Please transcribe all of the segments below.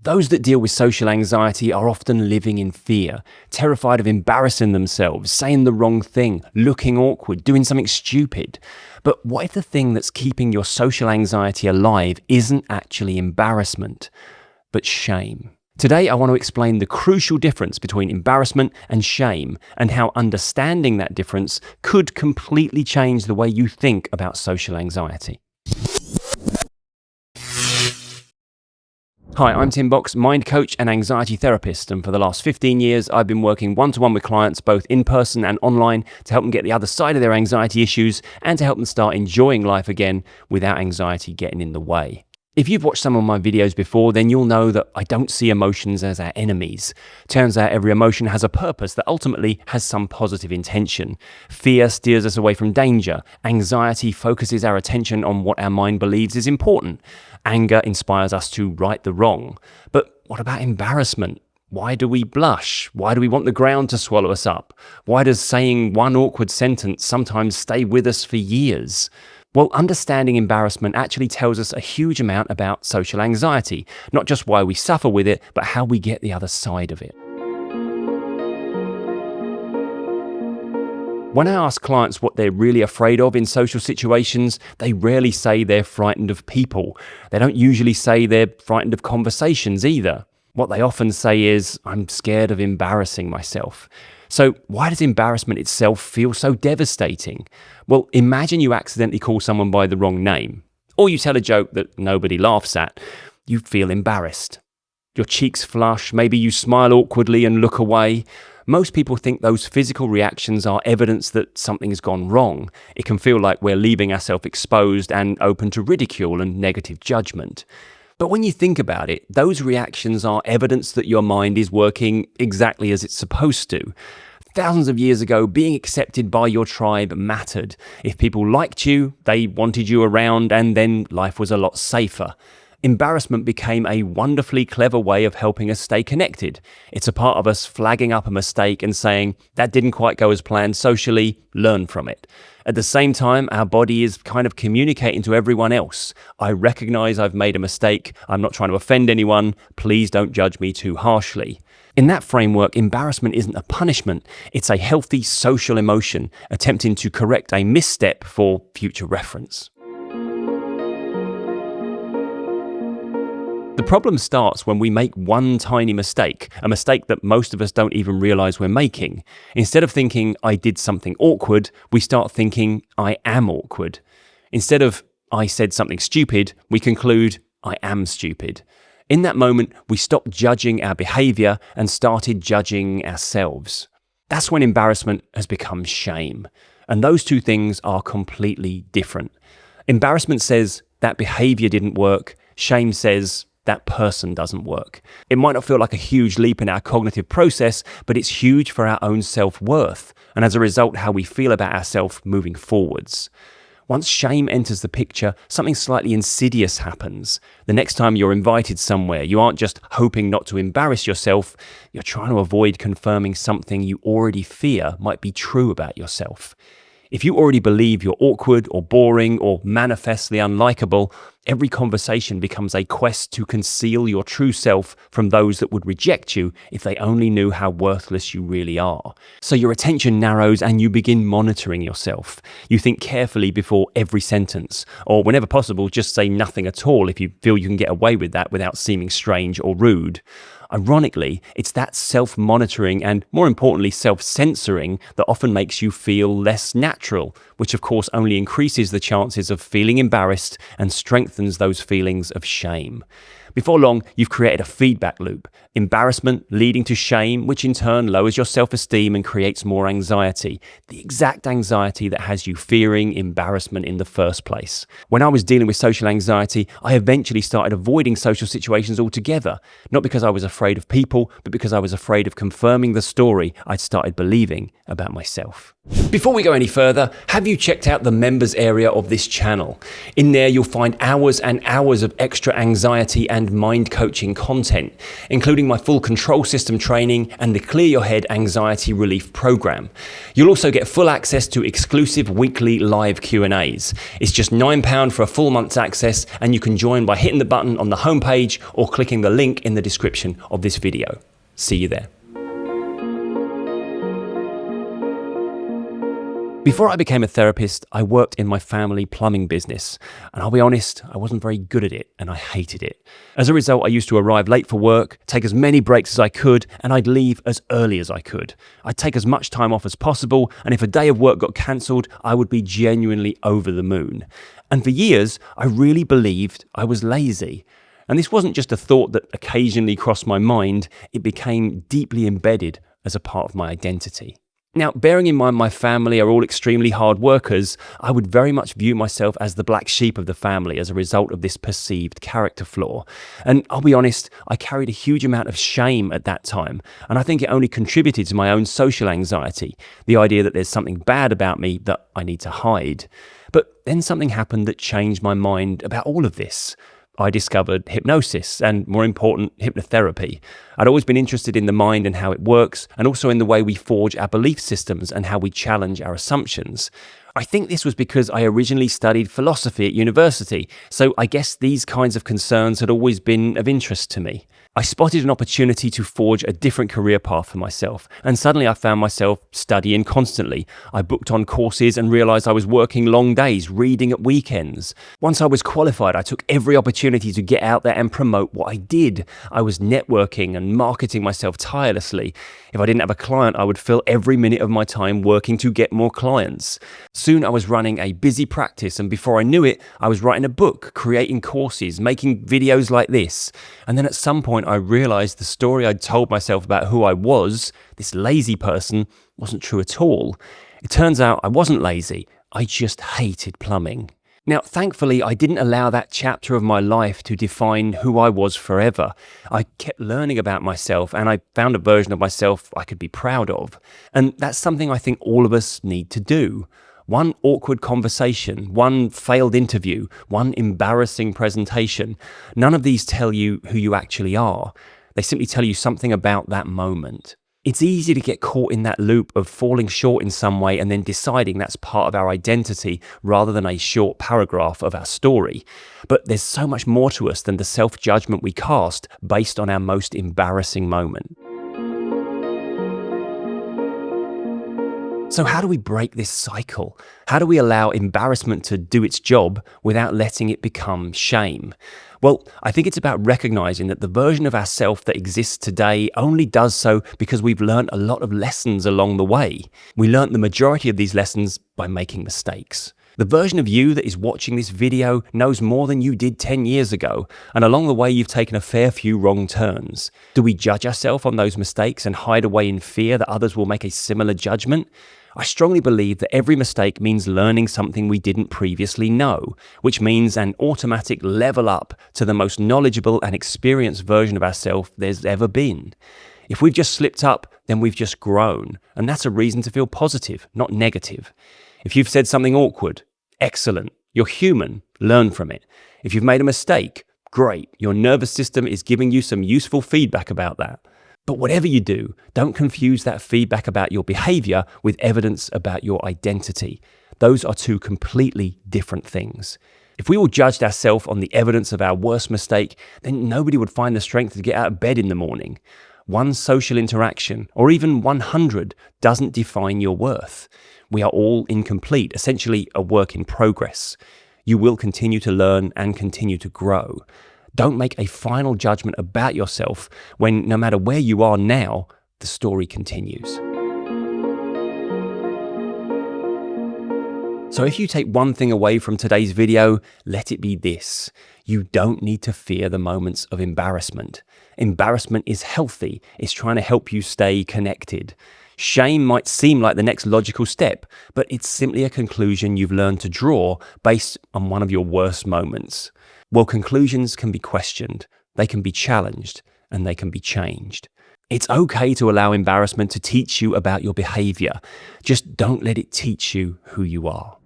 Those that deal with social anxiety are often living in fear, terrified of embarrassing themselves, saying the wrong thing, looking awkward, doing something stupid. But what if the thing that's keeping your social anxiety alive isn't actually embarrassment, but shame? Today, I want to explain the crucial difference between embarrassment and shame, and how understanding that difference could completely change the way you think about social anxiety. Hi, I'm Tim Box, mind coach and anxiety therapist, and for the last 15 years, I've been working one-to-one with clients, both in person and online, to help them get the other side of their anxiety issues and to help them start enjoying life again without anxiety getting in the way. If you've watched some of my videos before, then you'll know that I don't see emotions as our enemies. Turns out every emotion has a purpose that ultimately has some positive intention. Fear steers us away from danger. Anxiety focuses our attention on what our mind believes is important. Anger inspires us to right the wrong. But what about embarrassment? Why do we blush? Why do we want the ground to swallow us up? Why does saying one awkward sentence sometimes stay with us for years? Well, understanding embarrassment actually tells us a huge amount about social anxiety, not just why we suffer with it, but how we get the other side of it. When I ask clients what they're really afraid of in social situations, they rarely say they're frightened of people. They don't usually say they're frightened of conversations either. What they often say is, I'm scared of embarrassing myself. So why does embarrassment itself feel so devastating? Well, imagine you accidentally call someone by the wrong name, or you tell a joke that nobody laughs at. You feel embarrassed. Your cheeks flush, maybe you smile awkwardly and look away. Most people think those physical reactions are evidence that something has gone wrong. It can feel like we're leaving ourselves exposed and open to ridicule and negative judgment. But when you think about it, those reactions are evidence that your mind is working exactly as it's supposed to. Thousands of years ago, being accepted by your tribe mattered. If people liked you, they wanted you around, and then life was a lot safer. Embarrassment became a wonderfully clever way of helping us stay connected. It's a part of us flagging up a mistake and saying, that didn't quite go as planned socially, learn from it. At the same time, our body is kind of communicating to everyone else. I recognize I've made a mistake. I'm not trying to offend anyone. Please don't judge me too harshly. In that framework, embarrassment isn't a punishment. It's a healthy social emotion, attempting to correct a misstep for future reference. The problem starts when we make one tiny mistake, a mistake that most of us don't even realize we're making. Instead of thinking, I did something awkward, we start thinking, I am awkward. Instead of, I said something stupid, we conclude, I am stupid. In that moment, we stopped judging our behavior and started judging ourselves. That's when embarrassment has become shame. And those two things are completely different. Embarrassment says, that behavior didn't work. Shame says, that person doesn't work. It might not feel like a huge leap in our cognitive process, but it's huge for our own self-worth, and as a result, how we feel about ourselves moving forwards. Once shame enters the picture, something slightly insidious happens. The next time you're invited somewhere, you aren't just hoping not to embarrass yourself, you're trying to avoid confirming something you already fear might be true about yourself. If you already believe you're awkward or boring or manifestly unlikable, every conversation becomes a quest to conceal your true self from those that would reject you if they only knew how worthless you really are. So your attention narrows and you begin monitoring yourself. You think carefully before every sentence, or whenever possible, just say nothing at all if you feel you can get away with that without seeming strange or rude. Ironically, it's that self-monitoring and, more importantly, self-censoring that often makes you feel less natural, which of course only increases the chances of feeling embarrassed and strengthens those feelings of shame. Before long, you've created a feedback loop. Embarrassment leading to shame, which in turn lowers your self-esteem and creates more anxiety. The exact anxiety that has you fearing embarrassment in the first place. When I was dealing with social anxiety, I eventually started avoiding social situations altogether. Not because I was afraid of people, but because I was afraid of confirming the story I'd started believing about myself. Before we go any further, have you checked out the members area of this channel? In there, you'll find hours and hours of extra anxiety and and mind coaching content, including my full control system training and the Clear Your Head Anxiety Relief Program. You'll also get full access to exclusive weekly live Q&As. It's just £9 for a full month's access, and you can join by hitting the button on the homepage or clicking the link in the description of this video. See you there. Before I became a therapist, I worked in my family plumbing business, and I'll be honest, I wasn't very good at it, and I hated it. As a result, I used to arrive late for work, take as many breaks as I could, and I'd leave as early as I could. I'd take as much time off as possible, and if a day of work got cancelled, I would be genuinely over the moon. And for years, I really believed I was lazy. And this wasn't just a thought that occasionally crossed my mind, it became deeply embedded as a part of my identity. Now, bearing in mind my family are all extremely hard workers, I would very much view myself as the black sheep of the family as a result of this perceived character flaw. And I'll be honest, I carried a huge amount of shame at that time, and I think it only contributed to my own social anxiety, the idea that there's something bad about me that I need to hide. But then something happened that changed my mind about all of this. I discovered hypnosis and, more important, hypnotherapy. I'd always been interested in the mind and how it works, and also in the way we forge our belief systems and how we challenge our assumptions. I think this was because I originally studied philosophy at university, so I guess these kinds of concerns had always been of interest to me. I spotted an opportunity to forge a different career path for myself, and suddenly I found myself studying constantly. I booked on courses and realised I was working long days, reading at weekends. Once I was qualified, I took every opportunity to get out there and promote what I did. I was networking and marketing myself tirelessly. If I didn't have a client, I would fill every minute of my time working to get more clients. Soon I was running a busy practice, and before I knew it, I was writing a book, creating courses, making videos like this. And then at some point I realised the story I'd told myself about who I was, this lazy person, wasn't true at all. It turns out I wasn't lazy, I just hated plumbing. Now, thankfully, I didn't allow that chapter of my life to define who I was forever. I kept learning about myself, and I found a version of myself I could be proud of. And that's something I think all of us need to do. One awkward conversation, one failed interview, one embarrassing presentation, none of these tell you who you actually are. They simply tell you something about that moment. It's easy to get caught in that loop of falling short in some way and then deciding that's part of our identity rather than a short paragraph of our story. But there's so much more to us than the self-judgment we cast based on our most embarrassing moment. So how do we break this cycle? How do we allow embarrassment to do its job without letting it become shame? Well, I think it's about recognizing that the version of ourself that exists today only does so because we've learned a lot of lessons along the way. We learned the majority of these lessons by making mistakes. The version of you that is watching this video knows more than you did 10 years ago, and along the way you've taken a fair few wrong turns. Do we judge ourselves on those mistakes and hide away in fear that others will make a similar judgment? I strongly believe that every mistake means learning something we didn't previously know, which means an automatic level up to the most knowledgeable and experienced version of ourselves there's ever been. If we've just slipped up, then we've just grown, and that's a reason to feel positive, not negative. If you've said something awkward, excellent, you're human, learn from it. If you've made a mistake, great, your nervous system is giving you some useful feedback about that. But whatever you do, don't confuse that feedback about your behavior with evidence about your identity. Those are two completely different things. If we all judged ourselves on the evidence of our worst mistake, then nobody would find the strength to get out of bed in the morning. One social interaction, or even 100, doesn't define your worth. We are all incomplete, essentially a work in progress. You will continue to learn and continue to grow. Don't make a final judgment about yourself when, no matter where you are now, the story continues. So if you take one thing away from today's video, let it be this. You don't need to fear the moments of embarrassment. Embarrassment is healthy. It's trying to help you stay connected. Shame might seem like the next logical step, but it's simply a conclusion you've learned to draw based on one of your worst moments. Well, conclusions can be questioned, they can be challenged, and they can be changed. It's okay to allow embarrassment to teach you about your behavior. Just don't let it teach you who you are.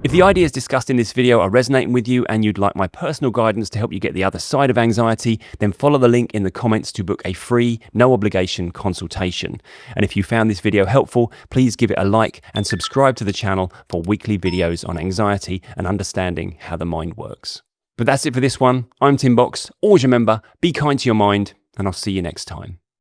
If the ideas discussed in this video are resonating with you and you'd like my personal guidance to help you get the other side of anxiety, then follow the link in the comments to book a free, no obligation consultation. And if you found this video helpful, please give it a like and subscribe to the channel for weekly videos on anxiety and understanding how the mind works. But that's it for this one. I'm Tim Box. Always remember, be kind to your mind, and I'll see you next time.